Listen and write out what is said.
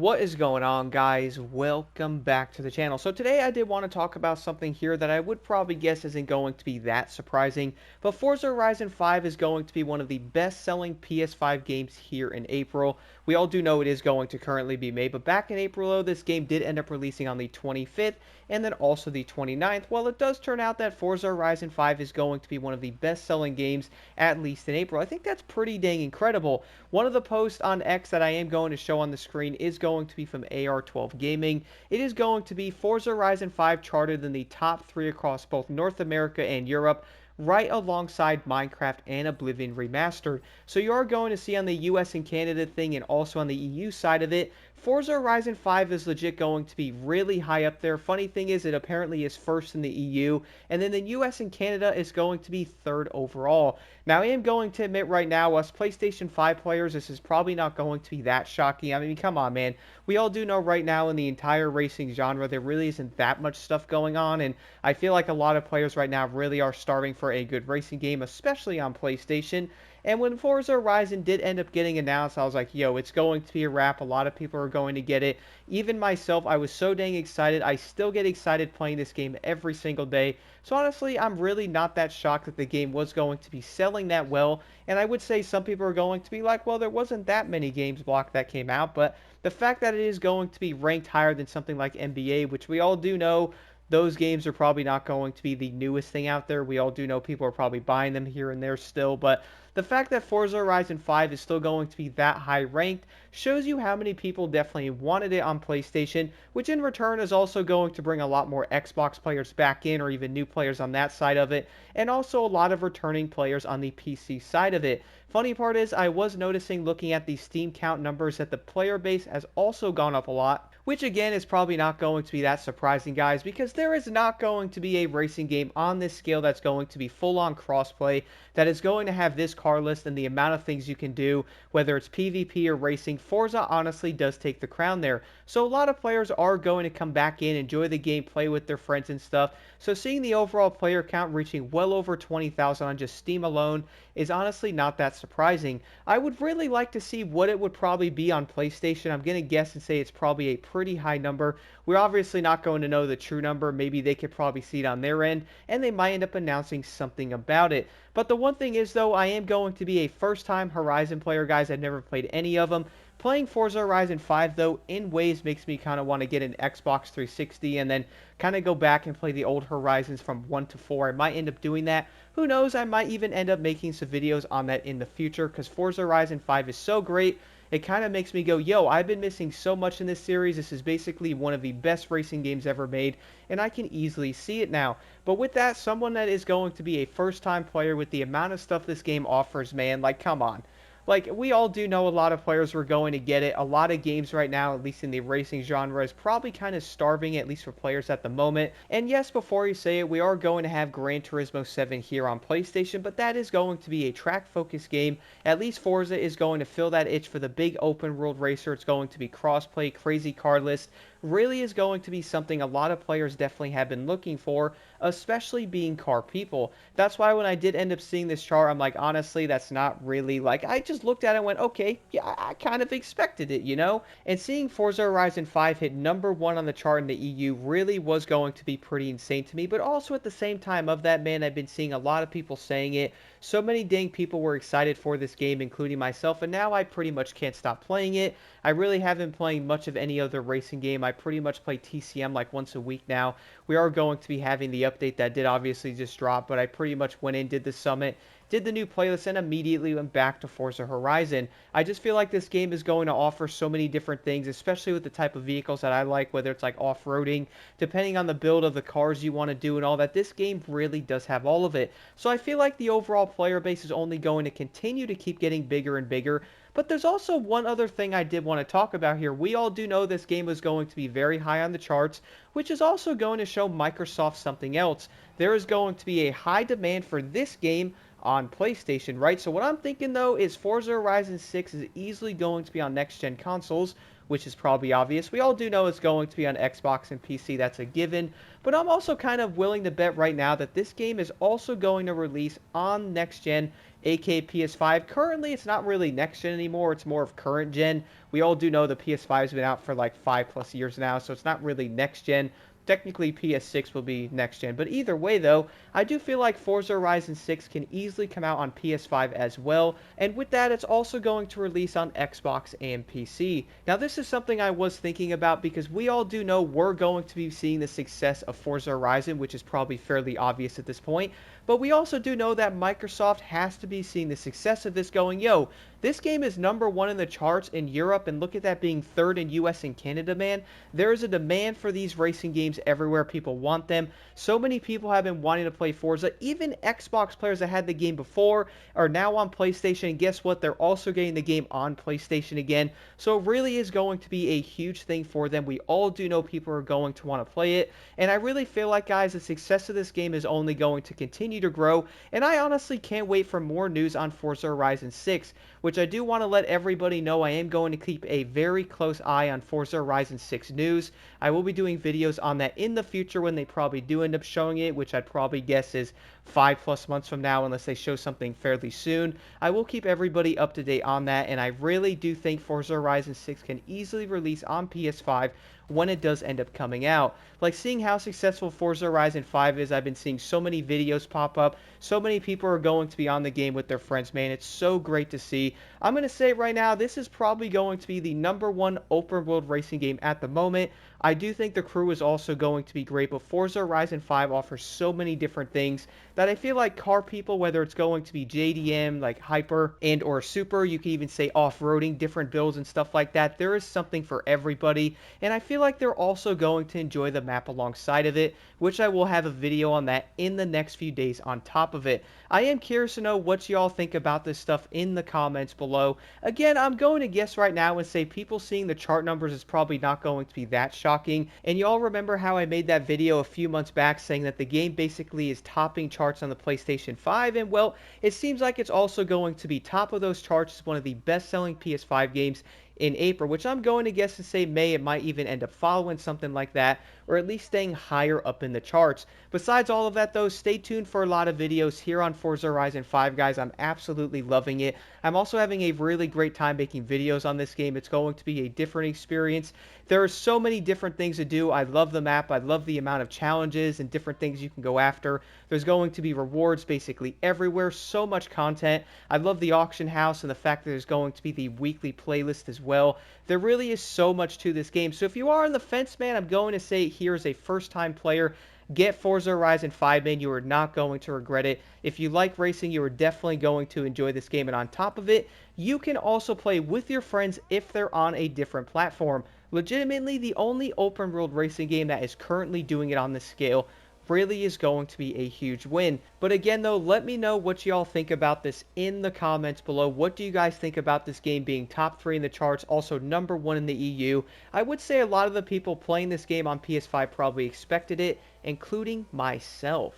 What is going on, guys? Welcome back to the channel. So today I did want to talk about something here that I would probably guess isn't going to be that surprising, but Forza Horizon 5 is going to be one of the best-selling PS5 games here in April. We all do know it is going to currently be made, but back in April, though, this game did end up releasing on the 25th and then also the 29th. Well, it does turn out that Forza Horizon 5 is going to be one of the best-selling games, at least in April. I think that's pretty dang incredible. One of the posts on X that I am going to show on the screen is going to be from AR12 Gaming. It is going to be Forza Horizon 5 charted in the top 3 across both North America and Europe, right alongside Minecraft and Oblivion Remastered. So you are going to see on the US and Canada thing and also on the EU side of it, Forza Horizon 5 is legit going to be really high up there. Funny thing is, it apparently is first in the EU, and then the US and Canada is going to be third overall. Now, I am going to admit right now, us PlayStation 5 players, this is probably not going to be that shocking. I mean, come on, man. We all do know right now in the entire racing genre, there really isn't that much stuff going on, and I feel like a lot of players right now really are starving for a good racing game, especially on PlayStation. And when Forza Horizon did end up getting announced, I was like, yo, it's going to be a wrap. A lot of people are going to get it. Even myself, I was so dang excited. I still get excited playing this game every single day. So honestly, I'm really not that shocked that the game was going to be selling that well. And I would say some people are going to be like, well, there wasn't that many games blocked that came out. But the fact that it is going to be ranked higher than something like NBA, which we all do know those games are probably not going to be the newest thing out there. We all do know people are probably buying them here and there still, but the fact that Forza Horizon 5 is still going to be that high ranked shows you how many people definitely wanted it on PlayStation, which in return is also going to bring a lot more Xbox players back in, or even new players on that side of it, and also a lot of returning players on the PC side of it. Funny part is, I was noticing looking at the Steam count numbers that the player base has also gone up a lot, which again is probably not going to be that surprising, guys, because there is not going to be a racing game on this scale that's going to be full-on crossplay, that is going to have this car list and the amount of things you can do, whether it's PvP or racing. Forza honestly does take the crown there. So a lot of players are going to come back in, enjoy the game, play with their friends and stuff. So seeing the overall player count reaching well over 20,000 on just Steam alone is honestly not that surprising. I would really like to see what it would probably be on PlayStation. I'm going to guess and say it's probably a pretty high number. We're obviously not going to know the true number. Maybe they could probably see it on their end, and they might end up announcing something about it. But the one thing is, though, I am going to be a first-time Horizon player, guys. I've never played any of them. Playing Forza Horizon 5, though, in ways makes me kind of want to get an Xbox 360 and then kind of go back and play the old Horizons from 1 to 4. I might end up doing that. Who knows, I might even end up making some videos on that in the future, because Forza Horizon 5 is so great. It kind of makes me go, yo, I've been missing so much in this series. This is basically one of the best racing games ever made, and I can easily see it now. But with that, someone that is going to be a first-time player with the amount of stuff this game offers, man, like, come on. Like, we all do know a lot of players were going to get it. A lot of games right now, at least in the racing genre, is probably kind of starving, at least for players at the moment. And yes, before you say it, we are going to have Gran Turismo 7 here on PlayStation, but that is going to be a track-focused game. At least Forza is going to fill that itch for the big open-world racer. It's going to be cross-play, crazy car list. Really is going to be something a lot of players definitely have been looking for, especially being car people. That's why when I did end up seeing this chart, I'm like, honestly, that's not really, like, I just looked at it and went, okay, yeah, I kind of expected it, you know? And seeing Forza Horizon 5 hit #1 on the chart in the EU really was going to be pretty insane to me, but also at the same time of that, man, I've been seeing a lot of people saying it. So many dang people were excited for this game, including myself, and now I pretty much can't stop playing it. I really haven't been playing much of any other racing game. I pretty much play TCM like once a week now. We are going to be having the update that did obviously just drop, but I pretty much went in, did the summit, did the new playlist, and immediately went back to Forza Horizon. I just feel like this game is going to offer so many different things, especially with the type of vehicles that I like, whether it's like off-roading, depending on the build of the cars you want to do and all that. This game really does have all of it. So I feel like the overall player base is only going to continue to keep getting bigger and bigger. But there's also one other thing I did want to talk about here. We all do know this game is going to be very high on the charts, which is also going to show Microsoft something else. There is going to be a high demand for this game on PlayStation, right? So what I'm thinking, though, is Forza Horizon 6 is easily going to be on next-gen consoles, which is probably obvious. We all do know it's going to be on Xbox and PC, that's a given. But I'm also kind of willing to bet right now that this game is also going to release on next gen, aka PS5. Currently, it's not really next gen anymore, it's more of current gen. We all do know the PS5 has been out for like 5+ years now, so it's not really next gen. Technically, PS6 will be next gen, but either way though, I do feel like Forza Horizon 6 can easily come out on PS5 as well, and with that, it's also going to release on Xbox and PC. Now, this is something I was thinking about because we all do know we're going to be seeing the success of Forza Horizon, which is probably fairly obvious at this point, but we also do know that Microsoft has to be seeing the success of this going, yo, this game is #1 in the charts in Europe, and look at that being third in US and Canada, man. There is a demand for these racing games everywhere. People want them. So many people have been wanting to play Forza. Even Xbox players that had the game before are now on PlayStation, and guess what? They're also getting the game on PlayStation again. So it really is going to be a huge thing for them. We all do know people are going to want to play it, and I really feel like, guys, the success of this game is only going to continue to grow, and I honestly can't wait for more news on Forza Horizon 6, which I do want to let everybody know I am going to keep a very close eye on Forza Horizon 6 news. I will be doing videos on that in the future when they probably do end up showing it, which I'd probably guess is 5+ months from now unless they show something fairly soon. I will keep everybody up to date on that, and I really do think Forza Horizon 6 can easily release on PS5 when it does end up coming out. Like, seeing how successful Forza Horizon 5 is, I've been seeing so many videos pop up. So many people are going to be on the game with their friends, man. It's so great to see. I'm going to say right now, this is probably going to be the #1 open world racing game at the moment. I do think the crew is also going to be great, but Forza Horizon 5 offers so many different things that I feel like car people, whether it's going to be JDM, like Hyper, and or Super, you can even say off-roading, different builds and stuff like that, there is something for everybody, and I feel like they're also going to enjoy the map alongside of it, which I will have a video on that in the next few days on top of it. I am curious to know what y'all think about this stuff in the comments below. Again, I'm going to guess right now and say people seeing the chart numbers is probably not going to be that shocking, and y'all remember how I made that video a few months back saying that the game basically is topping charts on the PlayStation 5, and well, it seems like it's also going to be top of those charts as one of the best-selling PS5 games in April, which I'm going to guess to say May. It might even end up following something like that, or at least staying higher up in the charts. Besides all of that though, stay tuned for a lot of videos here on Forza Horizon 5, guys. I'm absolutely loving it. I'm also having a really great time making videos on this game. It's going to be a different experience. There are so many different things to do. I love the map. I love the amount of challenges and different things you can go after. There's going to be rewards basically everywhere. So much content. I love the auction house and the fact that there's going to be the weekly playlist as well. There really is so much to this game. So if you are on the fence, man, I'm going to say here as a first-time player, get Forza Horizon 5, man. You are not going to regret it. If you like racing, you are definitely going to enjoy this game. And on top of it, you can also play with your friends if they're on a different platform. Legitimately, the only open world racing game that is currently doing it on this scale really is going to be a huge win. But again though, let me know what y'all think about this in the comments below. What do you guys think about this game being top 3 in the charts, also #1 in the EU? I would say a lot of the people playing this game on PS5 probably expected it, including myself.